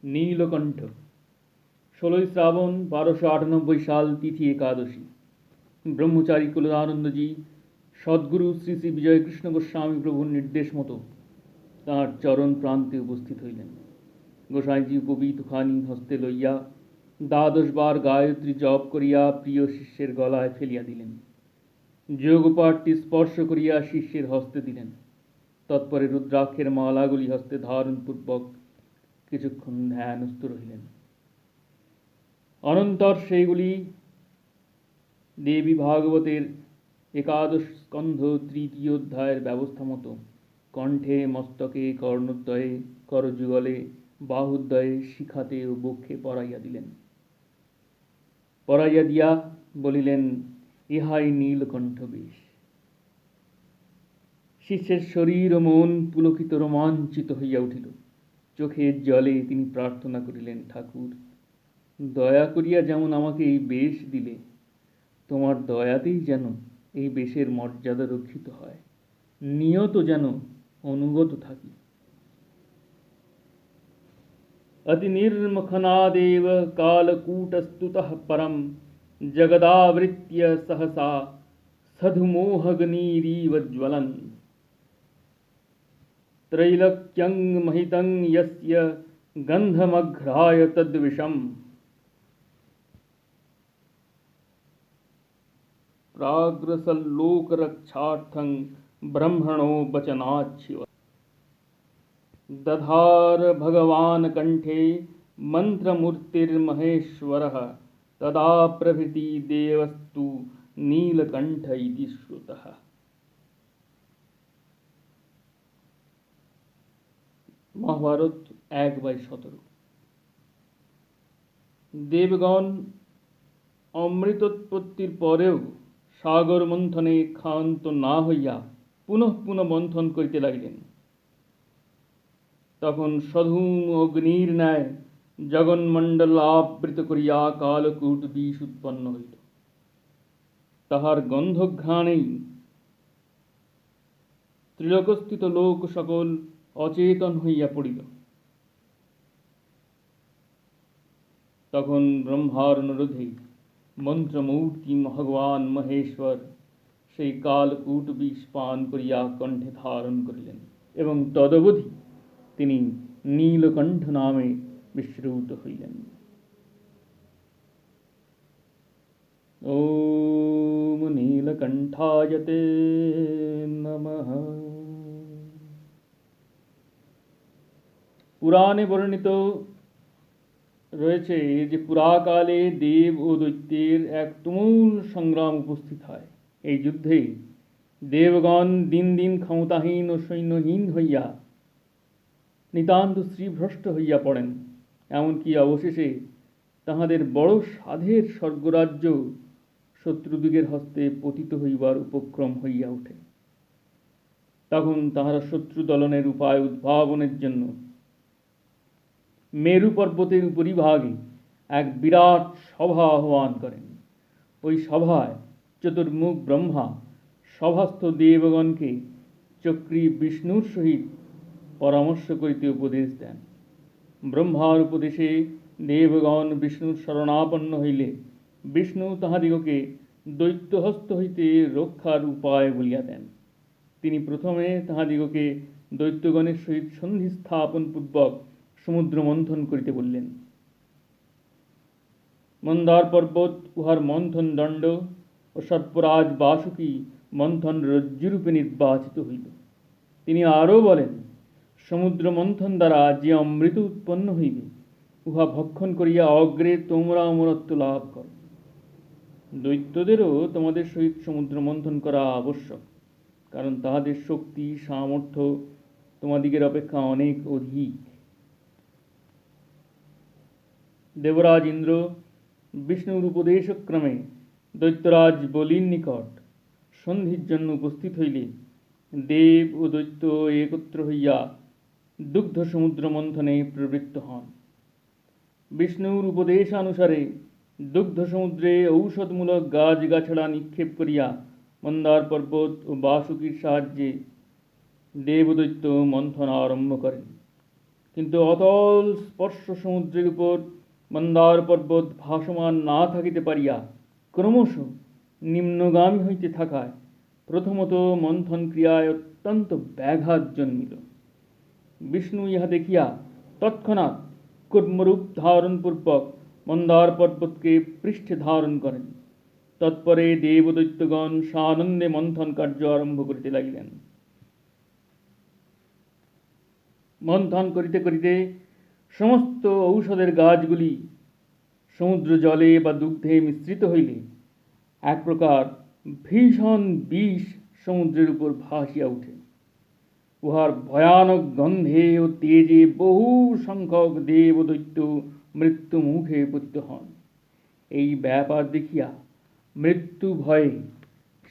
নীলকণ্ঠ। ১৬ই শ্রাবণ ১২৯৮ সাল, তিথি একাদশী। ব্রহ্মচারী কুলদানন্দজি সদ্গুরু শ্রী শ্রী বিজয়কৃষ্ণ গোস্বামী প্রভুর নির্দেশ মতো তাঁর চরণ প্রান্তে উপস্থিত হইলেন। গোসাইজি উপবীত খানি হস্তে লইয়া ১২ বার গায়ত্রী জপ করিয়া প্রিয় শিষ্যের গলায় ফেলিয়া দিলেন। যোগপাঠটি স্পর্শ করিয়া শিষ্যের হস্তে দিলেন। তৎপরে রুদ্রাক্ষের মালাগুলি হস্তে ধারণপূর্বক কিছুক্ষণ ধ্যানস্থ রহিলেন। অনন্তর সেইগুলি দেবী ভাগবতের একাদশ স্কন্ধ ৩য় অধ্যায়ের ব্যবস্থা মতো কণ্ঠে, মস্তকে, কর্ণদ্বয়ে, করযুগলে, বাহুদ্বয়ে, শিখাতে ও বক্ষে পরাইয়া দিলেন। পরাইয়া দিয়া বলিলেন, ইহাই নীলকণ্ঠ বেশ। শিষ্যের শরীর ও মন পুলকিত রোমাঞ্চিত হইয়া উঠিল। চোখের জলে তিনি প্রার্থনা করিলেন, ঠাকুর, দয়া করিয়া যেমন আমাকে এই বেশ দিলে, তোমার দয়াতেই যেন এই বেশের মর্যাদা রক্ষিত হয়, নিয়ত যেন অনুগত থাকি। অতি নির্মখনাদেব কালকূটস্তুতঃ পরম জগদাবৃত্য সহসা সধুমোহগ্নিরিব জ্বলন त्रैलोक्यं महितं यस्य गन्धमघ्राय तद्विषम् प्राग्रसल्लोकरक्षार्थं ब्रह्मणो वचनाच्छिव दधार भगवान् कण्ठे मन्त्रमूर्तिर्महेश्वरः तदा प्रभृति देवस्तु नीलकण्ठ इति श्रुतः। মহাভারত ১/১৭। দেবগণ অমৃতোৎপত্তির পরেও সাগর মন্থনে ক্ষান্ত না হইয়া পুনঃ পুনঃ মন্থন করিতে লাগিলেন। তখন সধূম অগ্নির ন্যায় জগন্মণ্ডল আবৃত করিয়া কালকূট বিষ উৎপন্ন হইল। তাহার গন্ধঘ্রাণেই ত্রিলোকস্থিত লোক সকল অচেতন হইয়া পড়িল। তখন ব্রহ্মার অনুরোধে মন্ত্রমূর্তি ভগবান মহেশ্বর সেই কালকূট বিষ পান করিয়া কণ্ঠে ধারণ করিলেন এবং তদবধি তিনি নীলকণ্ঠ নামে বিশ্রুত হইলেন। ওম নীলকণ্ঠায় তে নমঃ। পুরাণে বর্ণিত রয়েছে যে পুরাকালে দেব ও দৈত্যের এক তুমুল সংগ্রাম উপস্থিত হয়। এই যুদ্ধে দেবগণ দিন দিন ক্ষমতাহীন ও সৈন্যহীন হইয়া নিতান্ত শ্রীভ্রষ্ট হইয়া পড়েন। এমনকি অবশেষে তাহাদের বড় সাধের স্বর্গরাজ্য শত্রুদিগের হস্তে পতিত হইবার উপক্রম হইয়া ওঠে। তখন তাহারা শত্রু দলনের উপায় উদ্ভাবনের জন্য মেরু পর্বতের উপরিভাগে এক বিরাট সভা আহ্বান করেন। ওই সভায় চতুর্মুখ ব্রহ্মা সভাস্থ দেবগণকে চক্রী বিষ্ণুর সহিত পরামর্শ করিতে উপদেশ দেন। ব্রহ্মার উপদেশে দেবগণ বিষ্ণুর শরণাপন্ন হইলে বিষ্ণু তাহাদিগকে দৈত্যহস্ত হইতে রক্ষার উপায় বলিয়া দেন। তিনি প্রথমে তাহাদিগকে দৈত্যগণের সহিত সন্ধি স্থাপন পূর্বক সমুদ্র মন্থন করিতে বললেন। মন্দার পর্বত উহার মন্থন দণ্ড ও সর্পরাজ বাসুকী মন্থন রজ্জুরূপে নির্বাচিত হইল। তিনি আরও বলেন, সমুদ্র মন্থন দ্বারা যে অমৃত উৎপন্ন হইবে, উহা ভক্ষণ করিয়া অগ্রে তোমরা অমরত্ব লাভ করো। দৈত্যদেরও তোমাদের সহিত সমুদ্র মন্থন করা আবশ্যক, কারণ তাহাদের শক্তি সামর্থ্য তোমাদিগের অপেক্ষা অনেক অধিক। দেবরাজ ইন্দ্র বিষ্ণুর উপদেশক্রমে দৈত্যরাজ বলির নিকট সন্ধির জন্য উপস্থিত হইলে দেব ও দৈত্য একত্র হইয়া দুগ্ধ সমুদ্র মন্থনে প্রবৃত্ত হন। বিষ্ণুর উপদেশানুসারে দুগ্ধ সমুদ্রে ঔষধমূলক গাছগাছড়া নিক্ষেপ করিয়া মন্দার পর্বত ও বাসুকীর সাহায্যে দেবদৈত্য মন্থন আরম্ভ করেন। কিন্তু অতল স্পর্শ সমুদ্রের উপর মন্দার পর্বত ভাসমান না থাকিতে পারিয়া ক্রমশ নিম্নগামী হইতে থাকায় প্রথমত মন্থন ক্রিয়ায় অত্যন্ত ব্যাঘাত জন্মিল। বিষ্ণু ইহা দেখিয়া তৎক্ষণাৎ কুর্মরূপ ধারণপূর্বক মন্দার পর্বতকে পৃষ্ঠে ধারণ করেন। তৎপরে দেবদৈত্যগণ সানন্দে মন্থন কার্য আরম্ভ করিতে লাগিলেন। মন্থন করিতে করিতে সমস্ত ঔষধের গাছগুলি সমুদ্র জলে বা দুগ্ধে মিশ্রিত হইলে এক প্রকার ভীষণ বিষ সমুদ্রের উপর ভাসিয়া উঠে। উহার ভয়ানক গন্ধে ও তেজে বহু সংখ্যক দেব দৈত্য মৃত্যু মুখে পতিত হন। এই ব্যাপার দেখিয়া মৃত্যু ভয়ে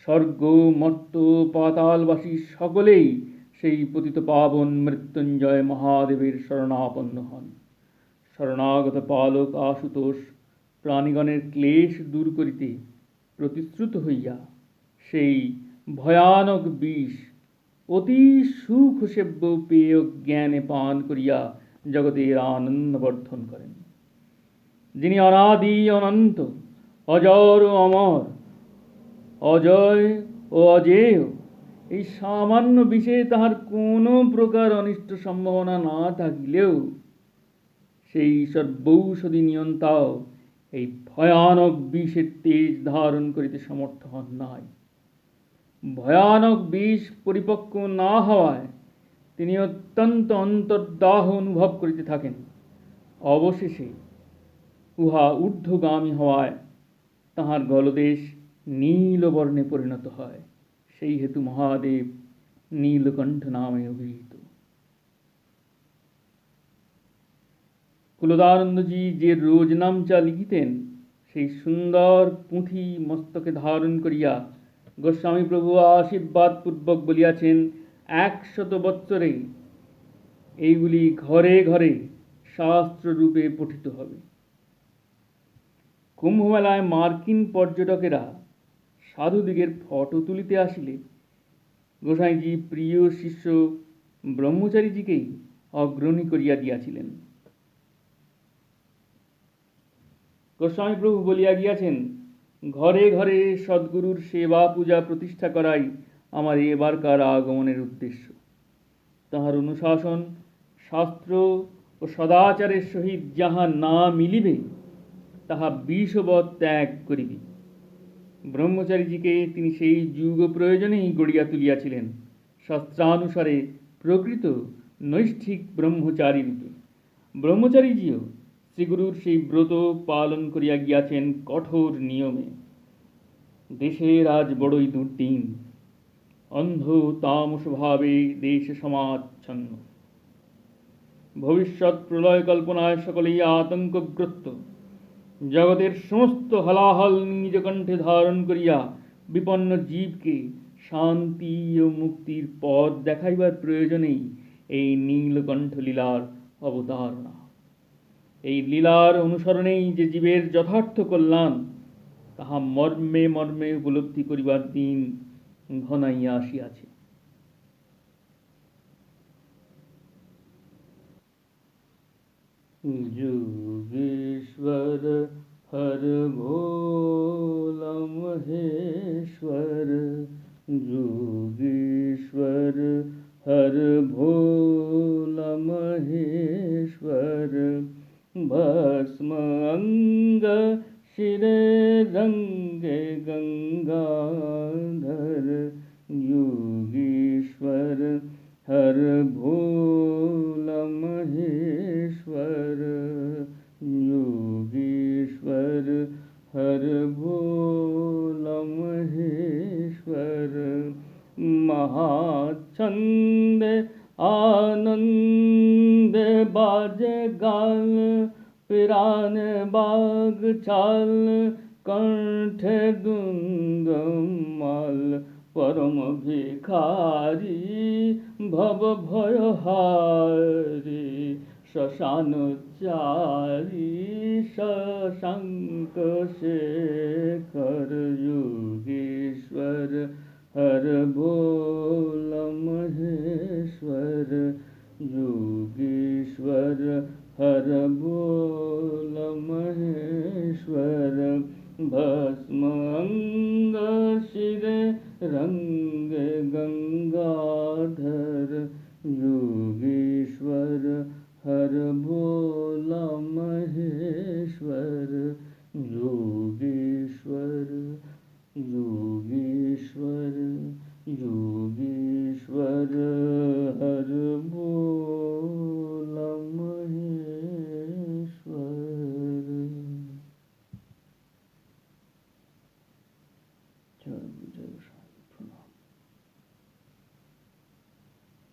স্বর্গ মর্ত্য পাতালবাসী সকলেই সেই পতিত পাবন মৃত্যুঞ্জয় মহাদেবের শরণাপন্ন হন। শরণাগত পালক আশুতোষ প্রাণীগণের ক্লেশ দূর করিতে প্রতিশ্রুত হইয়া সেই ভয়ানক বিষ অতি সুখসেব্য পেয় জ্ঞানে পান করিয়া জগতের আনন্দ বর্ধন করেন। যিনি অনাদি অনন্ত, অজর ও অমর, অজয় ও অজেয়, এই সামান্য বিষে তাহার কোনো প্রকার অনিষ্ট সম্ভাবনা না থাকিলেও সেই সর্বৌষধি নিয়ন্তাও এই ভয়ানক বিষের তেজ ধারণ করিতে সমর্থ হন নাই। ভয়ানক বিষ পরিপক্ক না হওয়ায় তিনি অত্যন্ত অন্তর্দাহ অনুভব করিতে থাকেন। অবশেষে উহা ঊর্ধ্বগামী হওয়ায় তাহার গলদেশ নীলবর্ণে পরিণত হয়। সেই হেতু মহাদেব নীলকণ্ঠ নামে অভিহিত। কুলদানন্দজি যে রোজ নামচা লিখিতেন, সেই সুন্দর পুঁথি মস্তকে ধারণ করিয়া গোস্বামী প্রভু আশীর্বাদ পূর্বক বলিয়াছেন, 100 বৎসরে এইগুলি ঘরে ঘরে শাস্ত্ররূপে পঠিত হবে। কুম্ভমেলায় মার্কিন পর্যটকেরা সাধুদিগের ফটো তুলিতে আসিলে গোসাইজি প্রিয় শিষ্য ব্রহ্মচারীজিকেই অগ্রণী করিয়া দিয়াছিলেন। গোস্বামী প্রভু বলিয়া গিয়াছেন, ঘরে ঘরে সদ্গুরুর সেবা পূজা প্রতিষ্ঠা করাই আমার এবারকার আগমনের উদ্দেশ্য। তাহার অনুশাসন শাস্ত্র ও সদাচারের সহিত যাহা না মিলিবে তাহা বিষবৎ ত্যাগ করিবে। ব্রহ্মচারীজিকে তিনি সেই যুগ প্রয়োজনেই গড়িয়া তুলিয়াছিলেন, শাস্ত্রানুসারে প্রকৃত নৈষ্ঠিক ব্রহ্মচারী রূপে। ব্রহ্মচারীজিও শ্রীগুরুর সেই ব্রত পালন করিয়া গিয়াছেন কঠোর নিয়মে। দেশের আজ বড়ই দুর্দিন, অন্ধ তামস ভাবে দেশ সমাচ্ছন্ন। ভবিষ্যৎ প্রলয় কল্পনায় সকলেই আতঙ্কগ্রস্ত। জগতের সমস্ত হলাহল নিজ কণ্ঠে ধারণ করিয়া বিপন্ন জীবকে শান্তি ও মুক্তির পথ দেখাইবার প্রয়োজনেই এই নীলকণ্ঠ লীলার অবতারণা। এই লীলার অনুসরণেই যে জীবের যথার্থ কল্যাণ, তাহা মর্মে মর্মে উপলব্ধি করিবার দিন ঘনাইয়া আসিয়াছে। যোগেশ্বর হর ভোলা মহেশ্বর, যোগেশ্বর হর ভোলা মহেশ্বর, भस्म अंग शिरे रंगे गंगाधर, योगीश्वर हर भोला महेश्वर, योगीश्वर हर भोला महेश्वर, महाछंद आनंद बाजे गाल, पिरान बाग चाल, कंठ दुंदमाल, परम भिखारी भव भय हारी, शशान चारी शशांक शेखर, योगेश्वर हर भोला महेश्वर, योगेश्वर हर बोल महेश्वर भस्म अंग शिरे रंग गंगाधर